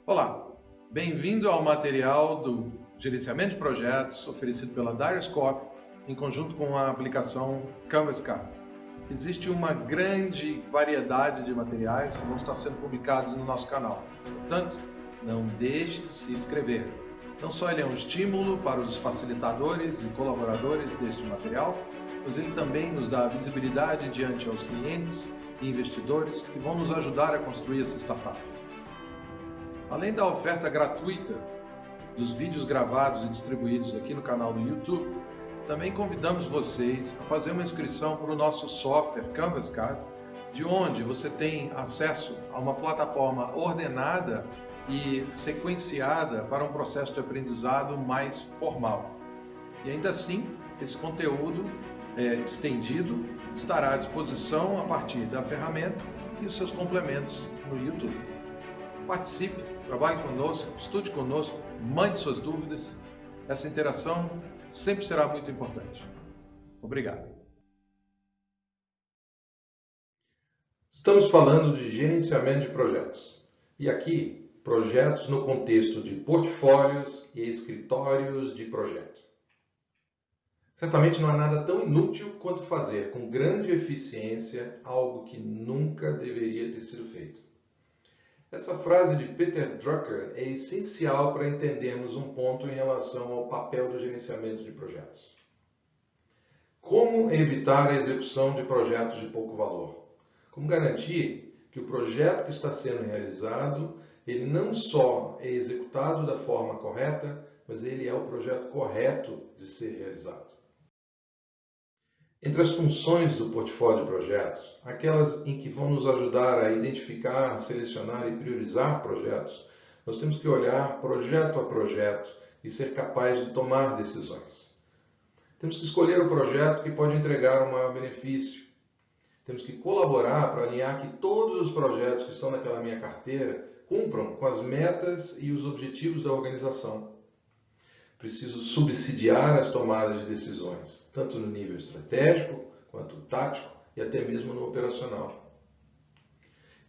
Olá, bem-vindo ao material do Gerenciamento de Projetos oferecido pela Darius Corp em conjunto com a aplicação Canvas Card. Existe uma grande variedade de materiais que vão estar sendo publicados no nosso canal. Portanto, não deixe de se inscrever. Não só ele é um estímulo para os facilitadores e colaboradores deste material, mas ele também nos dá visibilidade diante aos clientes e investidores que vão nos ajudar a construir essa startup. Além da oferta gratuita dos vídeos gravados e distribuídos aqui no canal do YouTube, também convidamos vocês a fazer uma inscrição para o nosso software Canvas Card, de onde você tem acesso a uma plataforma ordenada e sequenciada para um processo de aprendizado mais formal. E ainda assim, esse conteúdo estendido estará à disposição a partir da ferramenta e os seus complementos no YouTube. Participe, trabalhe conosco, estude conosco, mande suas dúvidas. Essa interação sempre será muito importante. Obrigado. Estamos falando de gerenciamento de projetos. E aqui, projetos no contexto de portfólios e escritórios de projeto. Certamente não há nada tão inútil quanto fazer com grande eficiência algo que nunca deveria ter sido feito. Essa frase de Peter Drucker é essencial para entendermos um ponto em relação ao papel do gerenciamento de projetos. Como evitar a execução de projetos de pouco valor? Como garantir que o projeto que está sendo realizado, ele não só é executado da forma correta, mas ele é o projeto correto de ser realizado? Entre as funções do portfólio de projetos, aquelas em que vão nos ajudar a identificar, selecionar e priorizar projetos, nós temos que olhar projeto a projeto e ser capaz de tomar decisões. Temos que escolher o projeto que pode entregar um maior benefício. Temos que colaborar para alinhar que todos os projetos que estão naquela minha carteira cumpram com as metas e os objetivos da organização. Preciso subsidiar as tomadas de decisões, tanto no nível estratégico, quanto tático e até mesmo no operacional.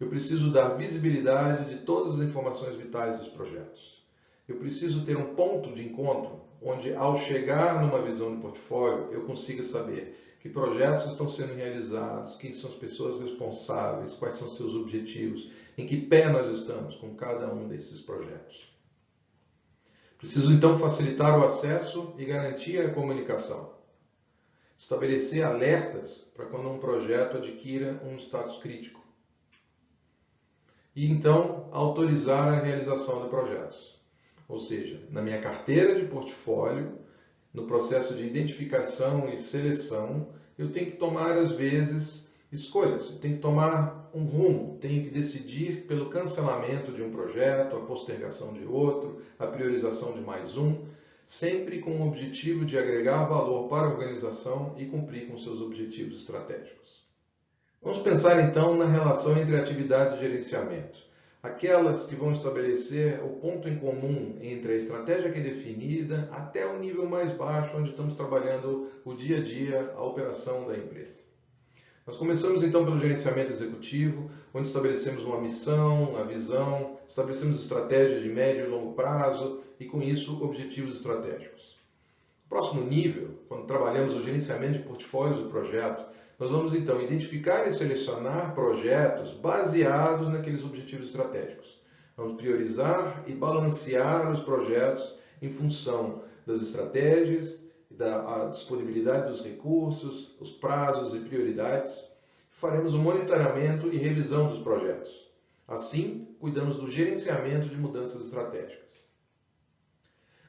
Eu preciso dar visibilidade de todas as informações vitais dos projetos. Eu preciso ter um ponto de encontro onde, ao chegar numa visão de portfólio, eu consiga saber que projetos estão sendo realizados, quem são as pessoas responsáveis, quais são seus objetivos, em que pé nós estamos com cada um desses projetos. Preciso então facilitar o acesso e garantir a comunicação. Estabelecer alertas para quando um projeto adquira um status crítico. E então autorizar a realização de projetos. Ou seja, na minha carteira de portfólio, no processo de identificação e seleção, eu tenho que tomar às vezes escolhas, eu tenho que tomar um rumo, tenho que decidir pelo cancelamento de um projeto, a postergação de outro, a priorização de mais um, sempre com o objetivo de agregar valor para a organização e cumprir com seus objetivos estratégicos. Vamos pensar então na relação entre atividade e gerenciamento. Aquelas que vão estabelecer o ponto em comum entre a estratégia que é definida até o nível mais baixo, onde estamos trabalhando o dia a dia, a operação da empresa. Nós começamos então pelo gerenciamento executivo, onde estabelecemos uma missão, a visão, estabelecemos estratégias de médio e longo prazo e, com isso, objetivos estratégicos. No próximo nível, quando trabalhamos o gerenciamento de portfólios do projeto, nós vamos então identificar e selecionar projetos baseados naqueles objetivos estratégicos. Vamos priorizar e balancear os projetos em função das estratégias, da disponibilidade dos recursos, os prazos e prioridades. Faremos o monitoramento e revisão dos projetos. Assim, cuidamos do gerenciamento de mudanças estratégicas.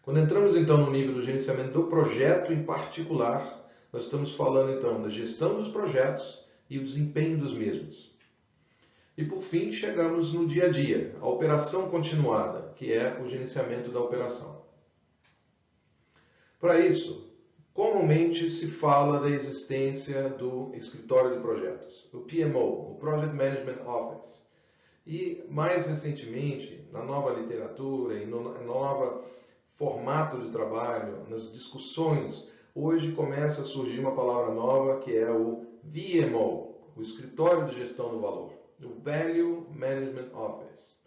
Quando entramos então no nível do gerenciamento do projeto em particular, nós estamos falando então da gestão dos projetos e o desempenho dos mesmos. E por fim, chegamos no dia a dia, a operação continuada, que é o gerenciamento da operação. Para isso, comumente se fala da existência do escritório de projetos, o PMO, o Project Management Office. E mais recentemente, na nova literatura e no novo formato de trabalho, nas discussões, hoje começa a surgir uma palavra nova que é o VMO, o Escritório de Gestão do Valor, o Value Management Office.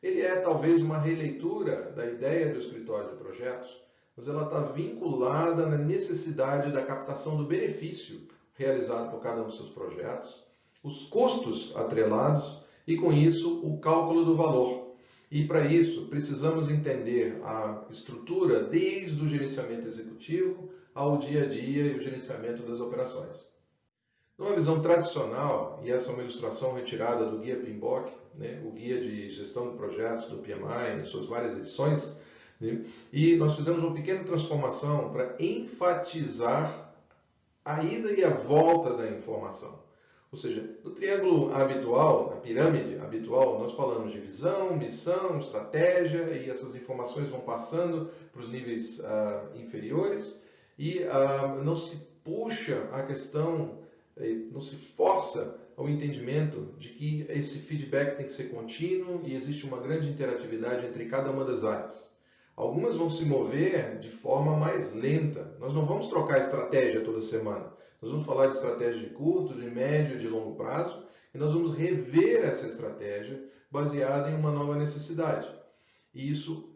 Ele é talvez uma releitura da ideia do escritório de projetos, mas ela está vinculada na necessidade da captação do benefício realizado por cada um dos seus projetos, os custos atrelados e, com isso, o cálculo do valor. E, para isso, precisamos entender a estrutura desde o gerenciamento executivo ao dia a dia e o gerenciamento das operações. Numa visão tradicional, e essa é uma ilustração retirada do Guia PMBOK, né, o Guia de Gestão de Projetos do PMI, em suas várias edições, né, e nós fizemos uma pequena transformação para enfatizar a ida e a volta da informação. Ou seja, no triângulo habitual, na pirâmide habitual, nós falamos de visão, missão, estratégia, e essas informações vão passando para os níveis inferiores, e não se puxa a questão, não se força ao entendimento de que esse feedback tem que ser contínuo e existe uma grande interatividade entre cada uma das áreas. Algumas vão se mover de forma mais lenta. Nós não vamos trocar estratégia toda semana. Nós vamos falar de estratégia de curto, de médio e de longo prazo, e nós vamos rever essa estratégia baseada em uma nova necessidade. E isso,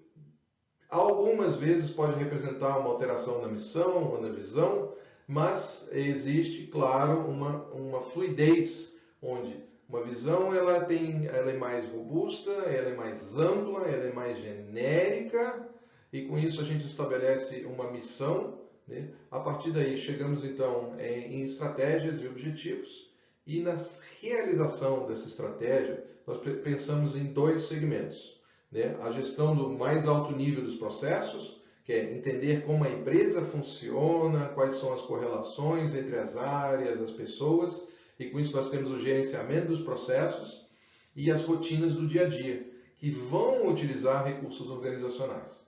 algumas vezes, pode representar uma alteração na missão ou na visão, mas existe, claro, uma fluidez, onde uma visão ela é mais robusta, ela é mais ampla, ela é mais genérica, e com isso a gente estabelece uma missão, né? A partir daí chegamos então em estratégias e objetivos, e na realização dessa estratégia nós pensamos em dois segmentos, né? A gestão do mais alto nível dos processos, que é entender como a empresa funciona, quais são as correlações entre as áreas, as pessoas, e com isso nós temos o gerenciamento dos processos e as rotinas do dia a dia, que vão utilizar recursos organizacionais.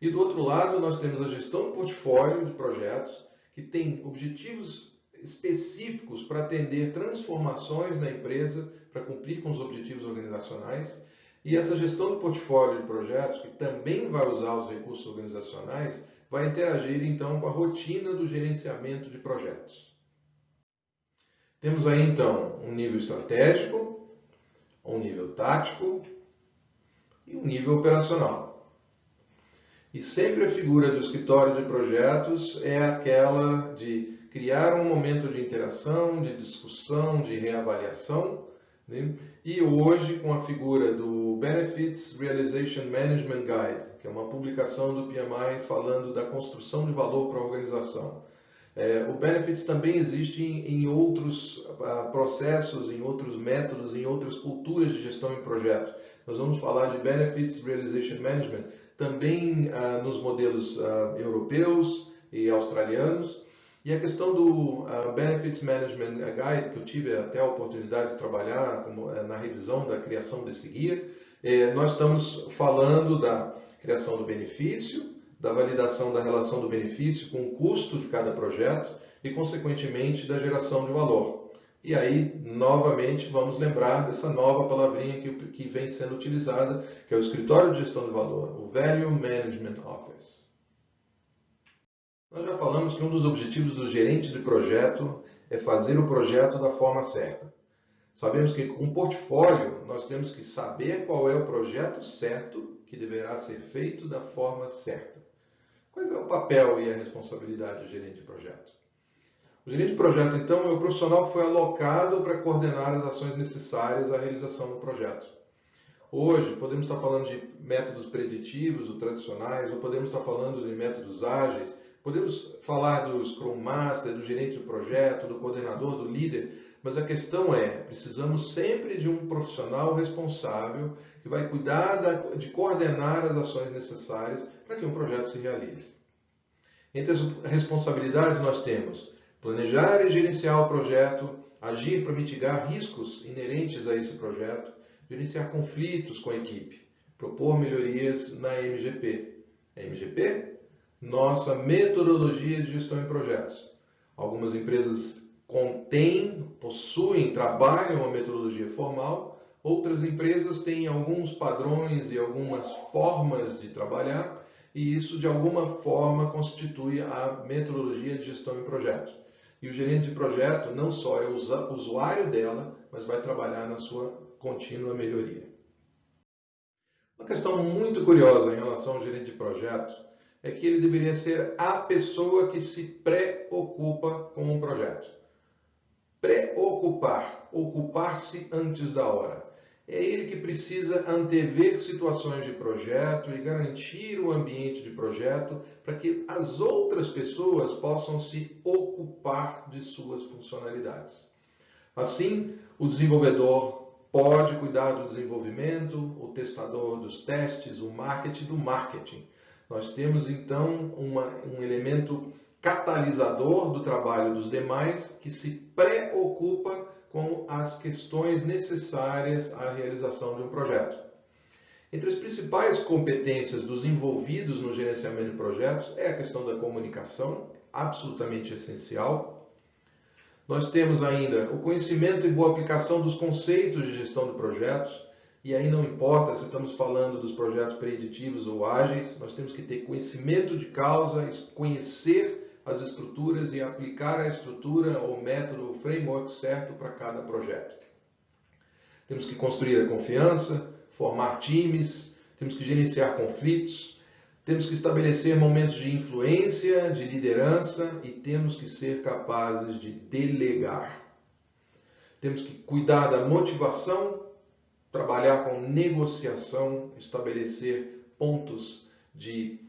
E do outro lado nós temos a gestão do portfólio de projetos, que tem objetivos específicos para atender transformações na empresa, para cumprir com os objetivos organizacionais. E essa gestão do portfólio de projetos, que também vai usar os recursos organizacionais, vai interagir então com a rotina do gerenciamento de projetos. Temos aí então um nível estratégico, um nível tático e um nível operacional. E sempre a figura do escritório de projetos é aquela de criar um momento de interação, de discussão, de reavaliação, né? E hoje com a figura do Benefits Realization Management Guide, que é uma publicação do PMI falando da construção de valor para a organização. O Benefits também existe em outros processos, em outros métodos, em outras culturas de gestão em projeto. Nós vamos falar de Benefits Realization Management também nos modelos europeus e australianos. E a questão do Benefits Management Guide, que eu tive até a oportunidade de trabalhar na revisão da criação desse guia, nós estamos falando da criação do benefício, da validação da relação do benefício com o custo de cada projeto e, consequentemente, da geração de valor. E aí, novamente, vamos lembrar dessa nova palavrinha que vem sendo utilizada, que é o escritório de gestão de valor, o Value Management Office. Nós já falamos que um dos objetivos do gerente de projeto é fazer o projeto da forma certa. Sabemos que com o portfólio nós temos que saber qual é o projeto certo que deverá ser feito da forma certa. Qual é o papel e a responsabilidade do gerente de projeto? O gerente de projeto, então, é o profissional que foi alocado para coordenar as ações necessárias à realização do projeto. Hoje, podemos estar falando de métodos preditivos, ou tradicionais, ou podemos estar falando de métodos ágeis, podemos falar do Scrum Master, do gerente do projeto, do coordenador, do líder, mas a questão é, precisamos sempre de um profissional responsável que vai cuidar de coordenar as ações necessárias para que um projeto se realize. Entre as responsabilidades nós temos planejar e gerenciar o projeto, agir para mitigar riscos inerentes a esse projeto, gerenciar conflitos com a equipe, propor melhorias na MGP. A MGP? Nossa metodologia de gestão em projetos. Algumas empresas possuem, trabalham a metodologia formal, outras empresas têm alguns padrões e algumas formas de trabalhar, e isso de alguma forma constitui a metodologia de gestão em projetos. E o gerente de projeto não só é usuário dela, mas vai trabalhar na sua contínua melhoria. Uma questão muito curiosa em relação ao gerente de projeto é que ele deveria ser a pessoa que se preocupa com um projeto. Preocupar, ocupar-se antes da hora. É ele que precisa antever situações de projeto e garantir o ambiente de projeto para que as outras pessoas possam se ocupar de suas funcionalidades. Assim, o desenvolvedor pode cuidar do desenvolvimento, o testador dos testes, o marketing do marketing. Nós temos então um elemento catalisador do trabalho dos demais que se preocupa com as questões necessárias à realização de um projeto. Entre as principais competências dos envolvidos no gerenciamento de projetos é a questão da comunicação, absolutamente essencial. Nós temos ainda o conhecimento e boa aplicação dos conceitos de gestão de projetos, e aí não importa se estamos falando dos projetos preditivos ou ágeis, nós temos que ter conhecimento de causa, conhecer as estruturas e aplicar a estrutura ou método ou framework certo para cada projeto. Temos que construir a confiança, formar times, temos que gerenciar conflitos, temos que estabelecer momentos de influência, de liderança e temos que ser capazes de delegar. Temos que cuidar da motivação, trabalhar com negociação, estabelecer pontos de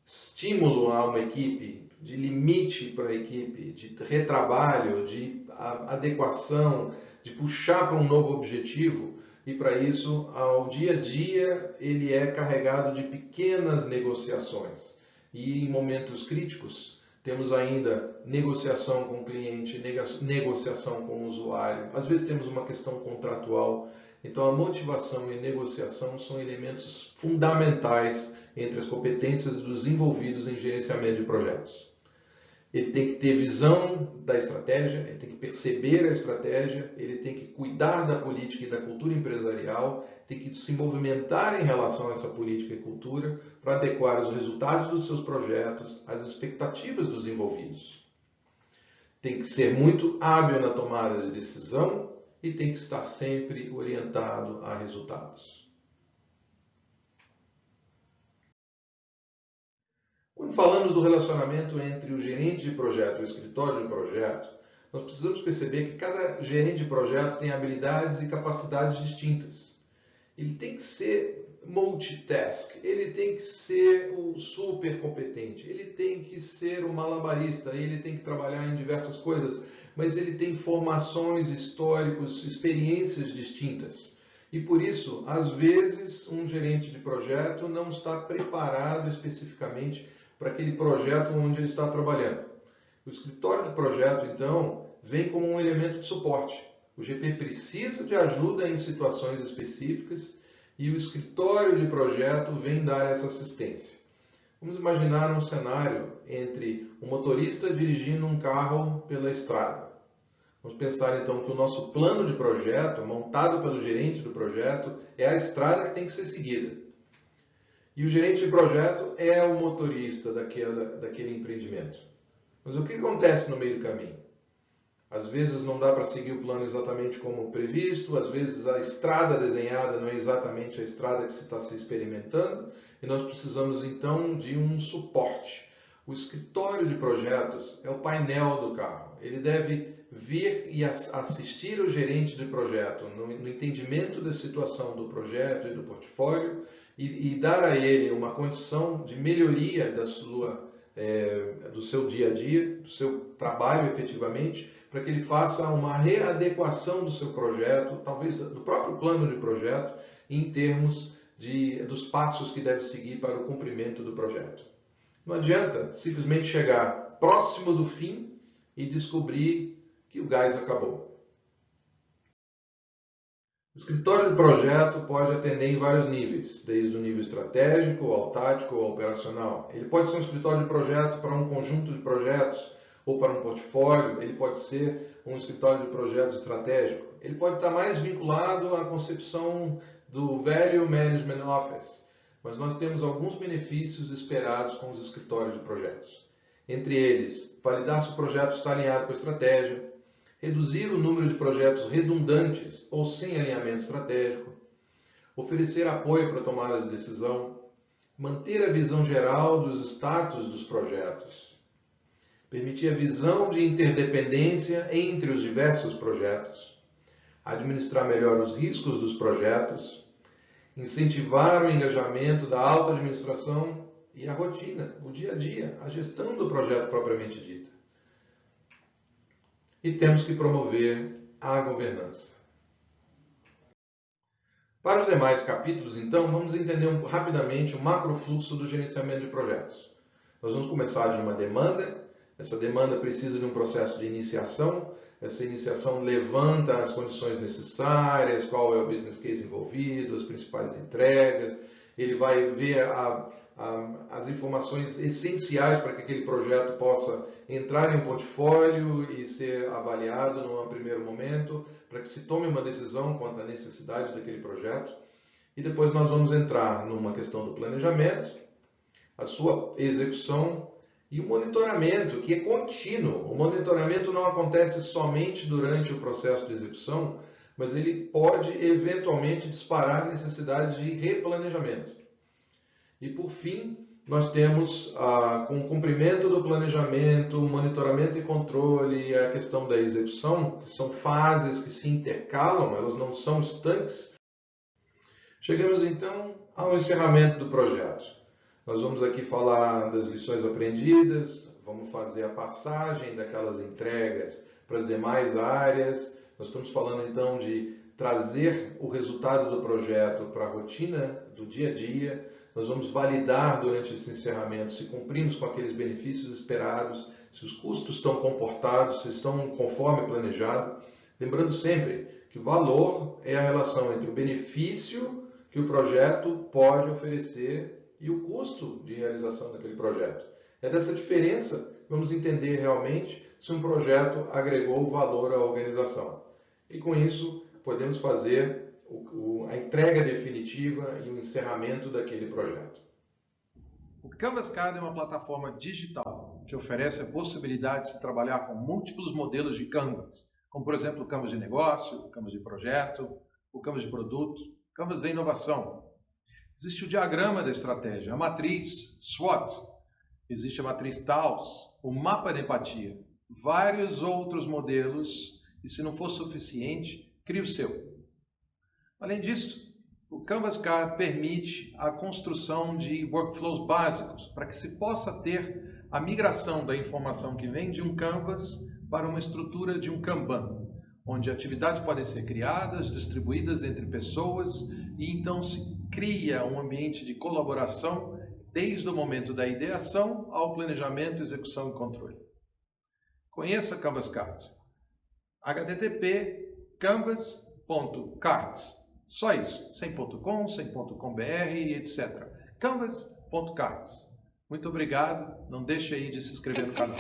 estímulo a uma equipe, de limite para a equipe, de retrabalho, de adequação, de puxar para um novo objetivo. E para isso, ao dia a dia, ele é carregado de pequenas negociações. E em momentos críticos, temos ainda negociação com o cliente, negociação com o usuário. Às vezes temos uma questão contratual. Então, a motivação e negociação são elementos fundamentais entre as competências dos envolvidos em gerenciamento de projetos. Ele tem que ter visão da estratégia, ele tem que perceber a estratégia, ele tem que cuidar da política e da cultura empresarial, tem que se movimentar em relação a essa política e cultura para adequar os resultados dos seus projetos às expectativas dos envolvidos. Tem que ser muito hábil na tomada de decisão e tem que estar sempre orientado a resultados. Quando falamos do relacionamento entre o gerente de projeto e o escritório de projeto, nós precisamos perceber que cada gerente de projeto tem habilidades e capacidades distintas. Ele tem que ser multitask, ele tem que ser o super competente, ele tem que ser o malabarista, ele tem que trabalhar em diversas coisas, mas ele tem formações, históricos, experiências distintas. E por isso, às vezes, um gerente de projeto não está preparado especificamente para aquele projeto onde ele está trabalhando. O escritório de projeto, então, vem como um elemento de suporte. O GP precisa de ajuda em situações específicas e o escritório de projeto vem dar essa assistência. Vamos imaginar um cenário entre um motorista dirigindo um carro pela estrada. Vamos pensar então que o nosso plano de projeto, montado pelo gerente do projeto, é a estrada que tem que ser seguida. E o gerente de projeto é o motorista daquele empreendimento. Mas o que acontece no meio do caminho? Às vezes não dá para seguir o plano exatamente como previsto, às vezes a estrada desenhada não é exatamente a estrada que se está se experimentando, e nós precisamos então de um suporte. O escritório de projetos é o painel do carro. Ele deve vir e assistir o gerente de projeto no entendimento da situação do projeto e do portfólio e dar a ele uma condição de melhoria do seu dia a dia, do seu trabalho efetivamente, para que ele faça uma readequação do seu projeto, talvez do próprio plano de projeto, em termos dos passos que deve seguir para o cumprimento do projeto. Não adianta simplesmente chegar próximo do fim e descobrir que o gás acabou. O escritório de projeto pode atender em vários níveis, desde o nível estratégico, ao tático, ao operacional. Ele pode ser um escritório de projeto para um conjunto de projetos ou para um portfólio, ele pode ser um escritório de projetos estratégico. Ele pode estar mais vinculado à concepção do Value Management Office, mas nós temos alguns benefícios esperados com os escritórios de projetos. Entre eles, validar se o projeto está alinhado com a estratégia, reduzir o número de projetos redundantes ou sem alinhamento estratégico, oferecer apoio para a tomada de decisão, manter a visão geral dos status dos projetos, permitir a visão de interdependência entre os diversos projetos, administrar melhor os riscos dos projetos, incentivar o engajamento da alta administração e a rotina, o dia a dia, a gestão do projeto propriamente dita. E temos que promover a governança. Para os demais capítulos, então, vamos entender rapidamente o macrofluxo do gerenciamento de projetos. Nós vamos começar de uma demanda. Essa demanda precisa de um processo de iniciação. Essa iniciação levanta as condições necessárias, qual é o business case envolvido, as principais entregas. Ele vai ver as informações essenciais para que aquele projeto possa entrar em um portfólio e ser avaliado num primeiro momento, para que se tome uma decisão quanto à necessidade daquele projeto. E depois nós vamos entrar numa questão do planejamento, a sua execução e o monitoramento, que é contínuo. O monitoramento não acontece somente durante o processo de execução, mas ele pode eventualmente disparar a necessidade de replanejamento. E por fim, nós temos, com o cumprimento do planejamento, o monitoramento e controle e a questão da execução, que são fases que se intercalam, elas não são estanques. Chegamos então ao encerramento do projeto. Nós vamos aqui falar das lições aprendidas, vamos fazer a passagem daquelas entregas para as demais áreas. Nós estamos falando então de trazer o resultado do projeto para a rotina do dia a dia. Nós vamos validar durante esse encerramento se cumprimos com aqueles benefícios esperados, se os custos estão comportados, se estão conforme planejado. Lembrando sempre que o valor é a relação entre o benefício que o projeto pode oferecer e o custo de realização daquele projeto. É dessa diferença que vamos entender realmente se um projeto agregou valor à organização. E com isso podemos fazer a entrega definitiva e o encerramento daquele projeto. O Canvas Card é uma plataforma digital que oferece a possibilidade de se trabalhar com múltiplos modelos de Canvas, como por exemplo o Canvas de negócio, o Canvas de projeto, o Canvas de produto, o Canvas de inovação. Existe o diagrama da estratégia, a matriz SWOT, existe a matriz TAOS, o mapa de empatia, vários outros modelos, e se não for suficiente, crie o seu. Além disso, o Canvas Card permite a construção de workflows básicos para que se possa ter a migração da informação que vem de um Canvas para uma estrutura de um Kanban, onde atividades podem ser criadas, distribuídas entre pessoas e então se cria um ambiente de colaboração desde o momento da ideação ao planejamento, execução e controle. Conheça Canvas Card. http://canvas.cards. Só isso, sem .com, sem .com.br, etc. canvas.cards. Muito obrigado, não deixe aí de se inscrever no canal.